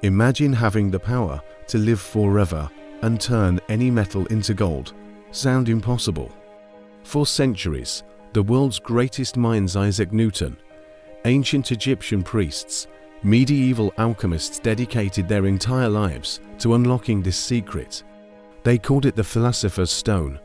Imagine having the power to live forever and turn any metal into gold. Sound impossible? For centuries, the world's greatest minds, Isaac Newton, ancient Egyptian priests, medieval alchemists, dedicated their entire lives to unlocking this secret. They called it the Philosopher's Stone,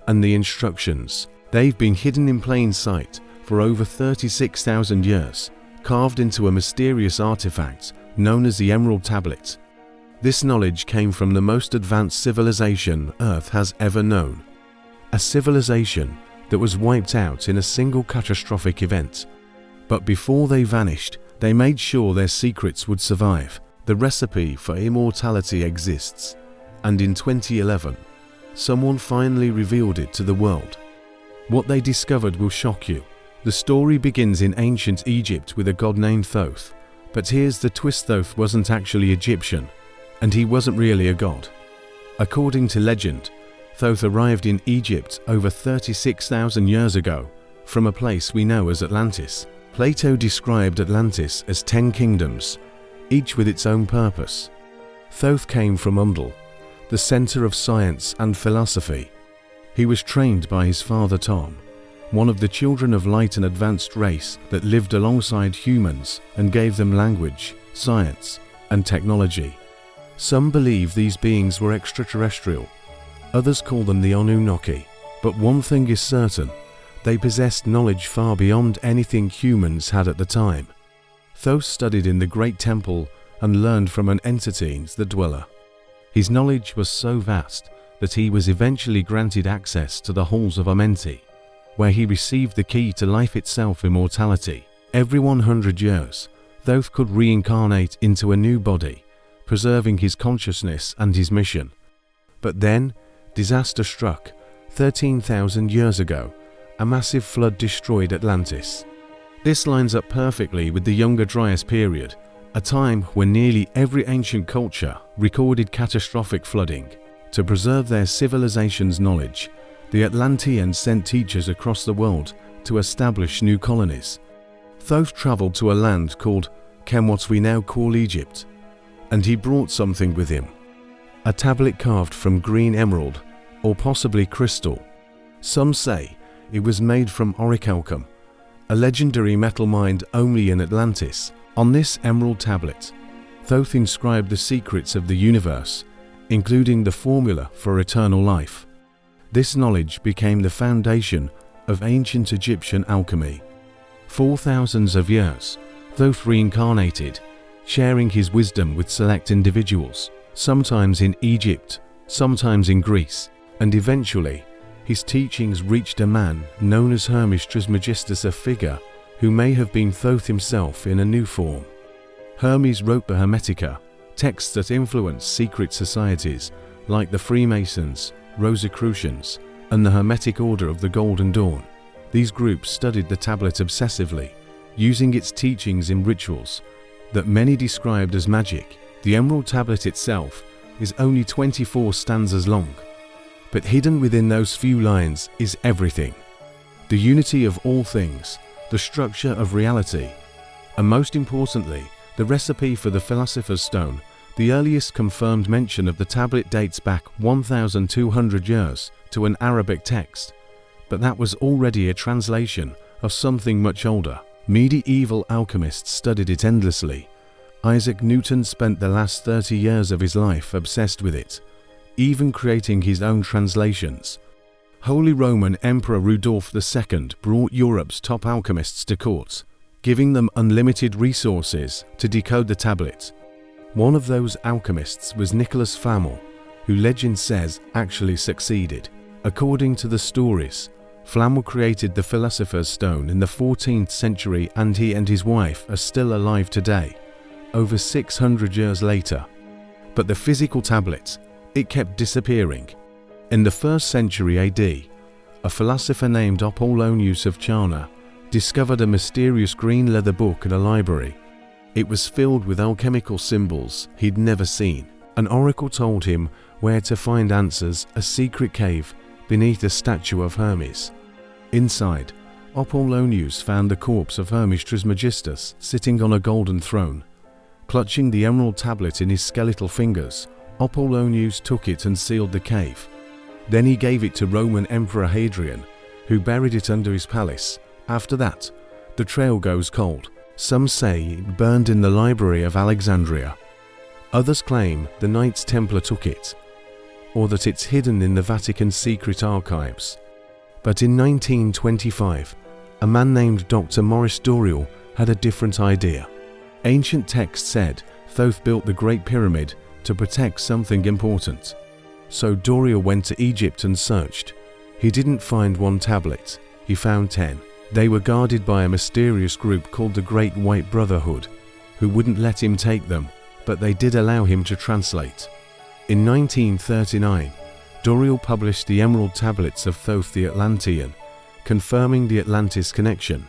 and the instructions. They've been hidden in plain sight for over 36,000 years, carved into a mysterious artifact known as the Emerald Tablet. This knowledge came from the most advanced civilization Earth has ever known. A civilization that was wiped out in a single catastrophic event. But before they vanished, they made sure their secrets would survive. The recipe for immortality exists, and in 2011, someone finally revealed it to the world. What they discovered will shock you. The story begins in ancient Egypt with a god named Thoth. But here's the twist: Thoth wasn't actually Egyptian, and he wasn't really a god. According to legend, Thoth arrived in Egypt over 36,000 years ago, from a place we know as Atlantis. Plato described Atlantis as 10 kingdoms, each with its own purpose. Thoth came from Undul, the center of science and philosophy. He was trained by his father Tom, one of the children of light, an advanced race that lived alongside humans and gave them language, science, and technology. Some believe these beings were extraterrestrial. Others call them the Anunnaki. But one thing is certain: they possessed knowledge far beyond anything humans had at the time. Thoth studied in the Great Temple and learned from an entity, the Dweller. His knowledge was so vast that he was eventually granted access to the halls of Amenti, where he received the key to life itself, immortality. Every 100 years, Thoth could reincarnate into a new body, preserving his consciousness and his mission. But then, disaster struck. 13,000 years ago, a massive flood destroyed Atlantis. This lines up perfectly with the Younger Dryas period, a time when nearly every ancient culture recorded catastrophic flooding. To preserve their civilization's knowledge, the Atlanteans sent teachers across the world to establish new colonies. Thoth traveled to a land called what we now call Egypt, and he brought something with him. A tablet carved from green emerald, or possibly crystal. Some say it was made from orichalcum, a legendary metal mined only in Atlantis. On this emerald tablet, Thoth inscribed the secrets of the universe, including the formula for eternal life. This knowledge became the foundation of ancient Egyptian alchemy. For thousands of years, Thoth reincarnated, sharing his wisdom with select individuals, sometimes in Egypt, sometimes in Greece, and eventually, his teachings reached a man known as Hermes Trismegistus, a figure who may have been Thoth himself in a new form. Hermes wrote the Hermetica, texts that influenced secret societies like the Freemasons, Rosicrucians, and the Hermetic Order of the Golden Dawn. These groups studied the tablet obsessively, using its teachings in rituals that many described as magic. The Emerald Tablet itself is only 24 stanzas long, but hidden within those few lines is everything: the unity of all things, the structure of reality, and most importantly, the recipe for the Philosopher's Stone. The earliest confirmed mention of the tablet dates back 1,200 years to an Arabic text, but that was already a translation of something much older. Medieval alchemists studied it endlessly. Isaac Newton spent the last 30 years of his life obsessed with it, even creating his own translations. Holy Roman Emperor Rudolph II brought Europe's top alchemists to court, giving them unlimited resources to decode the tablet. One of those alchemists was Nicolas Flamel, who legend says actually succeeded. According to the stories, Flamel created the Philosopher's Stone in the 14th century, and he and his wife are still alive today, over 600 years later. But the physical tablet, it kept disappearing. In the 1st century AD, a philosopher named Apollonius of Charna discovered a mysterious green leather book in a library. It was filled with alchemical symbols he'd never seen. An oracle told him where to find answers: a secret cave beneath a statue of Hermes. Inside, Apollonius found the corpse of Hermes Trismegistus sitting on a golden throne. Clutching the emerald tablet in his skeletal fingers, Apollonius took it and sealed the cave. Then he gave it to Roman Emperor Hadrian, who buried it under his palace. After that, the trail goes cold. Some say it burned in the library of Alexandria. Others claim the Knights Templar took it, or that it's hidden in the Vatican's secret archives. But in 1925, a man named Dr. Maurice Doreal had a different idea. Ancient texts said Thoth built the Great Pyramid to protect something important. So Doreal went to Egypt and searched. He didn't find one tablet, he found 10. They were guarded by a mysterious group called the Great White Brotherhood, who wouldn't let him take them, but they did allow him to translate. In 1939, Doreal published the Emerald Tablets of Thoth the Atlantean, confirming the Atlantis connection.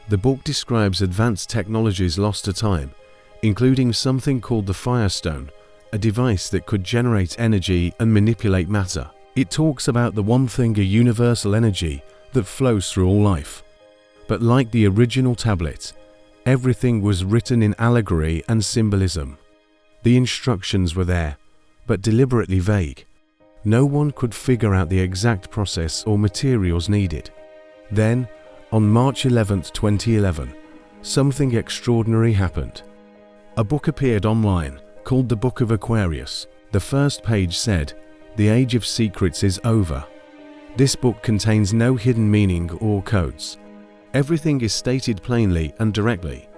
The book describes advanced technologies lost to time, including something called the Firestone, a device that could generate energy and manipulate matter. It talks about the one thing, a universal energy that flows through all life. But like the original tablet, everything was written in allegory and symbolism. The instructions were there, but deliberately vague. No one could figure out the exact process or materials needed. Then, on March 11, 2011, something extraordinary happened. A book appeared online called the Book of Aquarius. The first page said, "The Age of Secrets is over." This book contains no hidden meaning or codes. Everything is stated plainly and directly.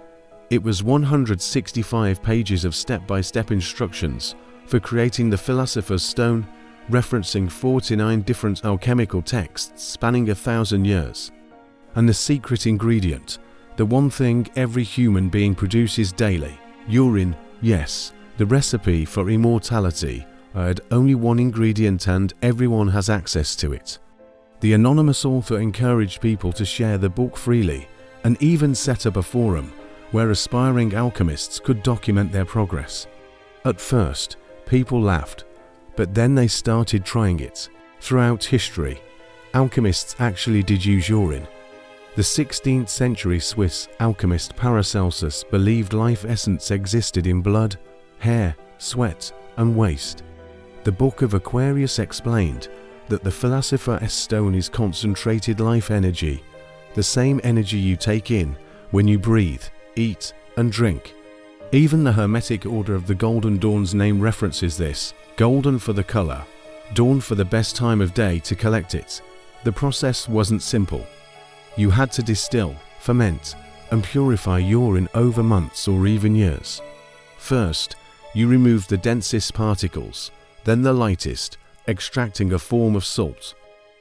It was 165 pages of step-by-step instructions for creating the Philosopher's Stone, referencing 49 different alchemical texts spanning 1,000 years. And the secret ingredient, the one thing every human being produces daily, urine, yes, the recipe for immortality, had only one ingredient and everyone has access to it. The anonymous author encouraged people to share the book freely and even set up a forum where aspiring alchemists could document their progress. At first, people laughed, but then they started trying it. Throughout history, alchemists actually did use urine. The 16th century Swiss alchemist Paracelsus believed life essence existed in blood, hair, sweat, and waste. The Book of Aquarius explained that the Philosopher's Stone is concentrated life energy, the same energy you take in when you breathe, eat, and drink. Even the Hermetic Order of the Golden Dawn's name references this: golden for the color, dawn for the best time of day to collect it. The process wasn't simple. You had to distill, ferment, and purify urine over months or even years. First, you removed the densest particles, then the lightest, extracting a form of salt.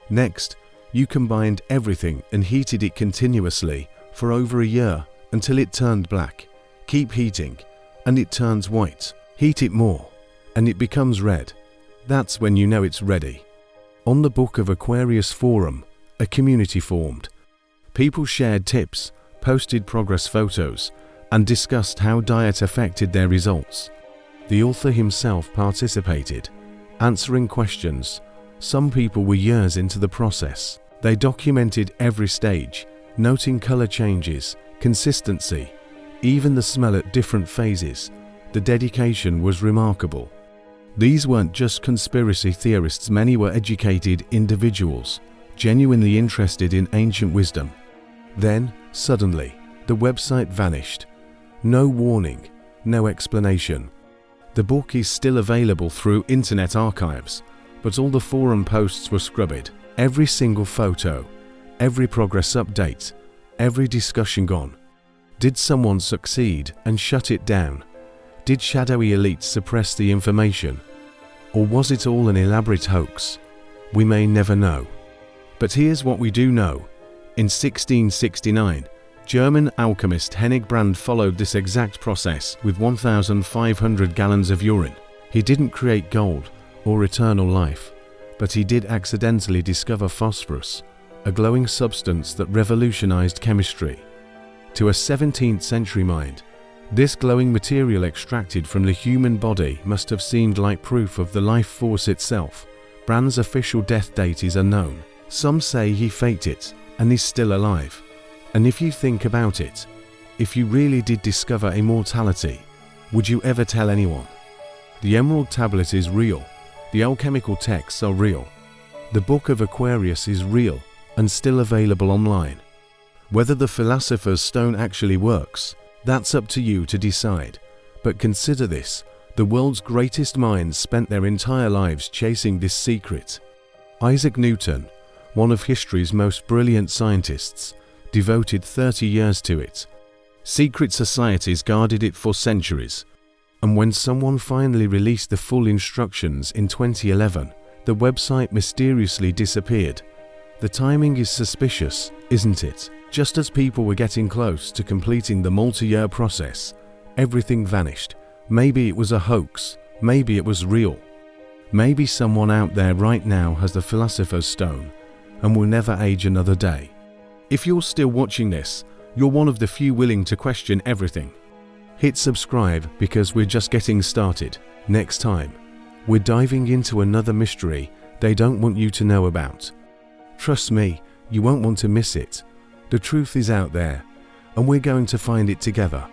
Next, you combined everything and heated it continuously for over a year until it turned black. Keep heating, and it turns white. Heat it more, and it becomes red. That's when you know it's ready. On the Book of Aquarius forum, a community formed. People shared tips, posted progress photos, and discussed how diet affected their results. The author himself participated, answering questions. Some people were years into the process. They documented every stage, noting color changes, consistency, even the smell at different phases. The dedication was remarkable. These weren't just conspiracy theorists, many were educated individuals, genuinely interested in ancient wisdom. Then, suddenly, the website vanished. No warning, no explanation. The book is still available through internet archives, but all the forum posts were scrubbed. Every single photo, every progress update, every discussion gone. Did someone succeed and shut it down? Did shadowy elites suppress the information? Or was it all an elaborate hoax? We may never know. But here's what we do know. In 1669, German alchemist Hennig Brand followed this exact process with 1,500 gallons of urine. He didn't create gold or eternal life, but he did accidentally discover phosphorus, a glowing substance that revolutionized chemistry. To a 17th century mind, this glowing material extracted from the human body must have seemed like proof of the life force itself. Brand's official death date is unknown. Some say he faked it and is still alive. And if you think about it, if you really did discover immortality, Would you ever tell anyone? The Emerald Tablet is real. The alchemical texts are real. The Book of Aquarius is real and still available online. Whether the Philosopher's Stone actually works, that's up to you to decide. But consider this, the world's greatest minds spent their entire lives chasing this secret. Isaac Newton, one of history's most brilliant scientists, devoted 30 years to it. Secret societies guarded it for centuries. And when someone finally released the full instructions in 2011, the website mysteriously disappeared. The timing is suspicious, isn't it? Just as people were getting close to completing the multi-year process, everything vanished. Maybe it was a hoax, maybe it was real. Maybe someone out there right now has the Philosopher's Stone and will never age another day. If you're still watching this, you're one of the few willing to question everything. Hit subscribe because we're just getting started. Next time, we're diving into another mystery they don't want you to know about. Trust me, you won't want to miss it. The truth is out there, and we're going to find it together.